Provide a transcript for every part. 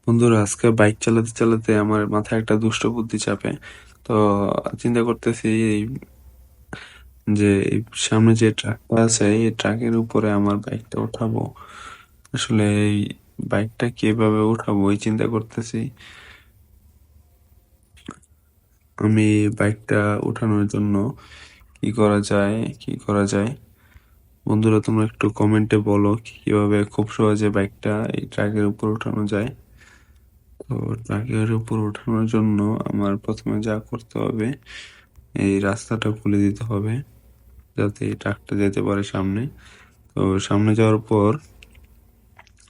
বন্ধুরা, আজকে বাইক চালাতে চালাতে আমার মাথায় একটা দুষ্ট বুদ্ধি চাপে। তো চিন্তা করতেছি যে এই সামনে যে ট্রাকটা আছে এই ট্রাকের উপরে আমার বাইকটা উঠাবো। আসলে এই বাইকটা কিভাবে উঠাবো এই চিন্তা করতেছি। আমি বাইকটা উঠানোর জন্য কি করা যায় বন্ধুরা, তোমরা একটু কমেন্টে বলো কিভাবে খুব সহজে বাইকটা এই ট্রাকের উপর উঠানো যায়। তো ট্রাকের উপর ওঠানোর জন্য আমার প্রথমে যা করতে হবে, এই রাস্তাটা খুলে দিতে হবে যাতে এই ট্রাকটা যেতে পারে সামনে। তো সামনে যাওয়ার পর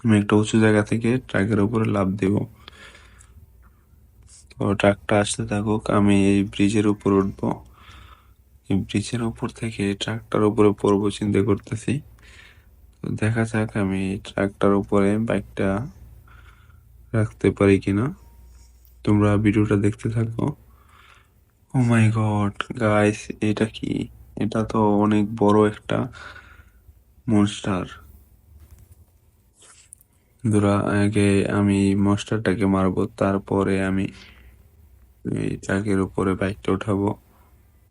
আমি একটা উঁচু জায়গা থেকে ট্রাকের উপরে লাফ দেব। তো ট্রাকটা আসতে থাকুক, আমি এই ব্রিজের উপর উঠবো। এই ব্রিজের উপর থেকে ট্রাকটার উপরে পড়বো চিন্তা করতেছি। তো দেখা যাক আমি ট্রাকটার উপরে বাইকটা রাখতে পারি কিনা। তোমরা ভিডিওটা দেখতে থাকো। ও মাই গড গাইস, এটা কি? এটা তো অনেক বড় একটা মনস্টার। বন্ধুরা, আগে আমি মনস্টারটাকে মারবো, তারপরে আমি এই ট্রাকের উপরে বাইকটা উঠাবো।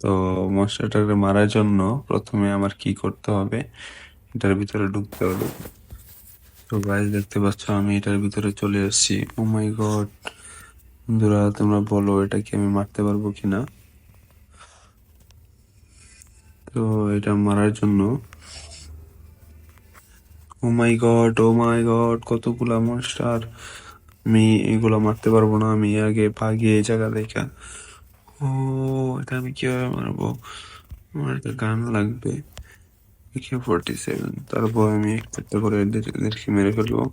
তো মনস্টারটাকে মারার জন্য প্রথমে আমার কি করতে হবে, এটার ভিতরে ঢুকতে হবে। তো গাইস দেখতে পাচ্ছ আমি এটার ভিতরে চলে এসেছি। ও মাই গড, বন্ধুরা তোমরা বলো এটা কি আমি মারতে পারবো কিনা। তো এটা মারার জন্য ও মাই গড কতগুলা মনস্টার। আমি এগুলা মারতে পারবো না, আমি আগে ভাগি এই জায়গা দেখা। ও, এটা আমি কিভাবে মারবো? আমার একটা গান লাগবে, AK-47। তারপর আমি একটা একটা করে এদেরকে মেরে ফেলবো।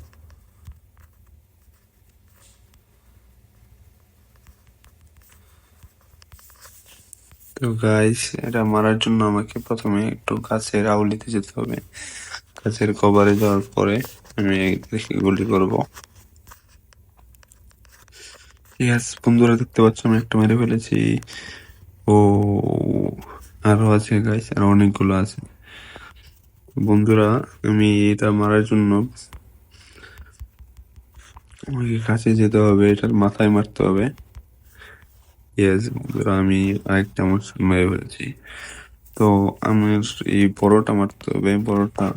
তো গাইস, এটা মারার জন্য আমাকে প্রথমে একটু গাছের আউলিতে যেতে হবে। গাছের কভারে যাওয়ার পরে আমি এদেরকে গুলি করবো। ইয়েস বন্ধুরা, দেখতে পাচ্ছ আমি একটা মেরে ফেলেছি। ও, আরো আছে গাইস, আরো অনেকগুলো আছে। বন্ধুরা, আমি এটা মারার জন্য আমাকে কাছে যেতে হবে, এটার মাথায় মারতে হবে। ইয়েস বন্ধুরা, আমি আরেকটা আমার মেরে ফেলেছি। তো আমার এই বড়টা মারতে হবে, বড়টা।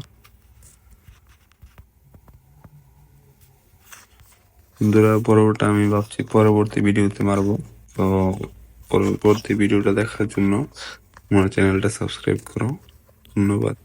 বন্ধুরা, বড়টা আমি ভাবছি পরবর্তী ভিডিওতে মারবো। তো পরবর্তী ভিডিওটা দেখার জন্য আমার চ্যানেলটা সাবস্ক্রাইব করো। ধন্যবাদ।